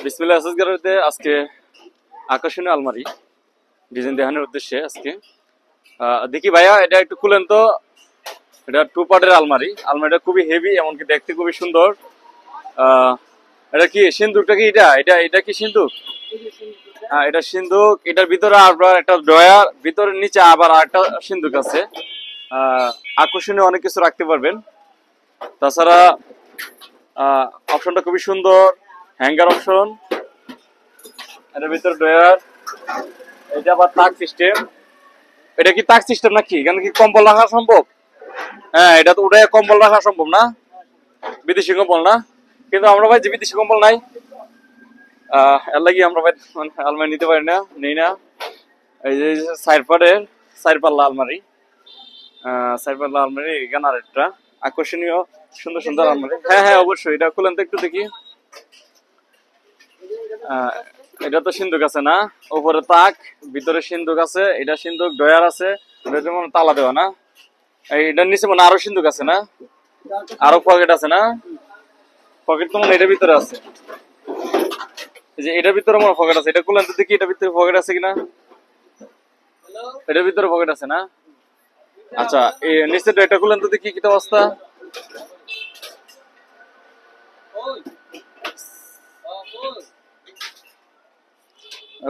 বিসমিল্লাহ আসসালামুতে আজকে আকর্ষণীয় আলমারি ডিজাইন দেখানোর উদ্দেশ্যে আজকে দেখি ভাইয়া এটা একটু খুলেন তো। এটা 2 পার্টের আলমারিটা খুবই হেভি, এমনকি দেখতে খুবই সুন্দর। এটা কি সিন্দুকটা কি এটা এটা এটা কি সিন্দুক? হ্যাঁ, এটা সিন্দুক। এটার ভিতরে আবার একটা ড্রয়ার, ভিতরের নিচে আবার একটা সিন্দুক আছে। আকর্ষণীয় অনেক কিছু রাখতে পারবেন। তাছাড়া অপশনটা খুবই সুন্দর, হ্যাঙ্গার অপশন। এটার ভিতরে ড্রয়ার, এটা আবার তাক সিস্টেম। এটা কি তাক সিস্টেম নাকি? এখানে কি কম্বল রাখা সম্ভব? হ্যাঁ, এটা তো উঠে কম্বল রাখা সম্ভব না, বিদেশি কম্বল না। কিন্তু আমরা ভাই যে বিদেশি কম্বল নাই, এর লাগি আমরা ভাই আলমারি নিতে পারি না, নেই না। এই যে চার পাল্লা আলমারি, এখানে আরেকটা আকর্ষণীয় সুন্দর সুন্দর আলমারি। হ্যাঁ হ্যাঁ, অবশ্যই এটা খুলেন তো একটু দেখি। এটা তো সিন্ধুক আছে না, উপরে তাক, ভিতরে সিন্ধুক আছে। এটা সিন্ধুক ডয়ার আছে, এটা যেমন তালা দেওয়া না। এটার নিচে মনে আরো সিন্ধুক আছে না, আরো পকেট আছে না? পকেট তো মনে এটার ভিতরে আছে। এই যে এটার ভিতরে মনে পকেট আছে, এটা খুলেন তো দেখি এটার ভিতরে পকেট আছে কিনা। এটার ভিতরে পকেট আছে না? আচ্ছা, এই নিচে এটা খুলেন তো দেখি কি অবস্থা।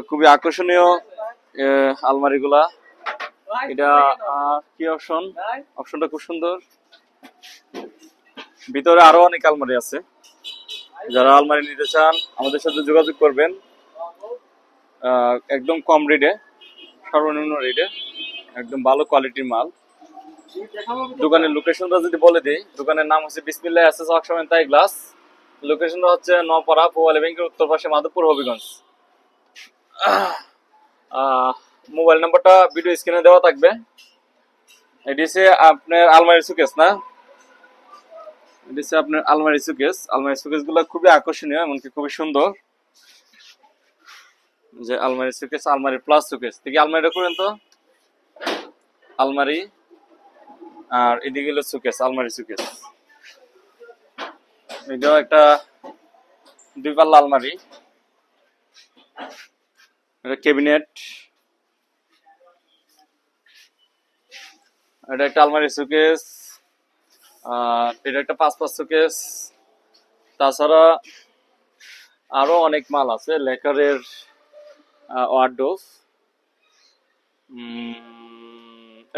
খুবই আকর্ষণীয় আলমারি গুলা। এটা কি অপশন? অপশনটা খুব সুন্দর। ভিতরে আরো অনেক আলমারি আছে। যারা আলমারি নিতে চান আমাদের সাথে যোগাযোগ করবেন। একদম কম রেটে, সর্বনিম্ন রেটে, একদম ভালো কোয়ালিটির মাল। দোকানের লোকেশনটা যদি বলে দিই, দোকানের নাম হচ্ছে বিসমিল্লাহ এসএস ওয়ার্কশপ তাই গ্লাস। লোকেশনটা হচ্ছে নপাড়া পোয়ালি ব্যাংকের উত্তর পাশে, মাধবপুর, হবিগঞ্জ। মোবাইল নাম্বারটা ভিডিও স্ক্রিনে দেওয়া থাকবে। এটি হচ্ছে আপনার আলমারি সুকেস না, এটি হচ্ছে আপনার আলমারি সুকেস গুলো খুবই আকর্ষণীয়, এমনকি খুবই সুন্দর। যে আলমারি সুকেস, আলমারি প্লাস সুকেস। দেখি আলমারিটা করেন তো। আলমারি আর এদিকে হলো সুকেস, আলমারি সুকেস। এটাও একটা 2 পাল্লা আলমারি। এটা ক্যাবিনেট। এটা একটা আলমারি সুকেস। এটা একটা 5 পাঁচ সুকেস। তাছাড়া আরো অনেক মাল আছে। লেকারের ওয়ার্ডরোব,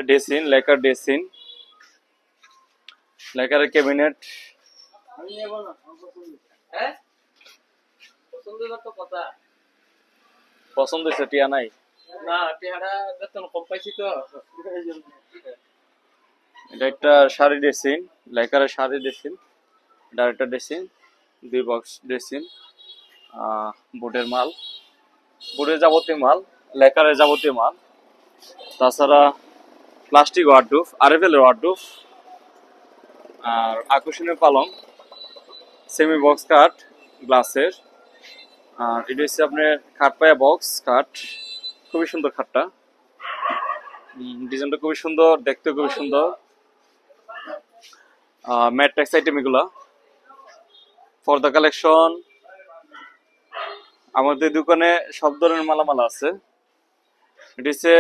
ডেসিন, লেকার ডেসিন, লেকারের ক্যাবিনেট। পছন্দ হয়েছে? টিয়া নাই না, টিয়াটা বেতন কম পাইছি তো। এটা একটা শাড়ি ড্রেসিং, লেকারের শাড়ি ড্রেসিং। এটা একটা ড্রেসিং, 2 বক্স ড্রেসিং। বোর্ডের মাল, বোর্ডের যাবতীয় মাল, লেকারের যাবতীয় মাল। তাছাড়া প্লাস্টিক ওয়ার্ডরোব, আরএফএল এর ওয়ার্ডরোব। আর আকর্ষণীয় পালং, সেমি বক্স কাঠ গ্লাসের। আর এটা হচ্ছে আপনার খাট পায়া বক্স কাঠ, খুবই সুন্দর খাটটা। ডিজাইনটা খুবই সুন্দর, দেখতে খুবই সুন্দর। ম্যাট্রিক্স আইটেম এগুলা। পর্দা কালেকশন আমাদের দোকানে সব ধরনের মালামাল আছে। এটা হচ্ছে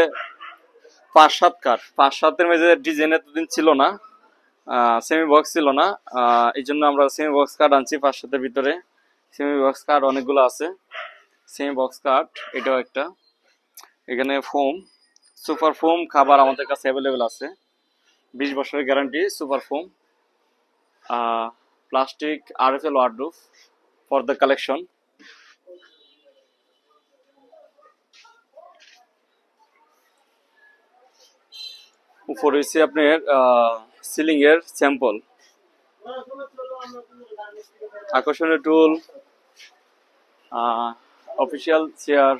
5-7 কাঠ, 5-7-এর মেঝে ডিজাইন এতদিন ছিল না, সেমি বক্স ছিল না। এই জন্য আমরা সেমি বক্স কাঠ আনছি। 5-7-এর ভিতরে সেমি বক্স কাঠ অনেকগুলো আছে। সেমি বক্স কাঠ এটাও একটা। এখানে ফোম, সুপার ফোম খাবার আমাদের কাছে অ্যাভেলেবেল আছে। 20 বছরের guarantee super foam. Plastic RFL wardrobe, পর্দা কালেকশন। উপরে হচ্ছে আপনার সিলিং এর স্যাম্পল। আকর্ষণীয় টুল, অফিসিয়াল চেয়ার,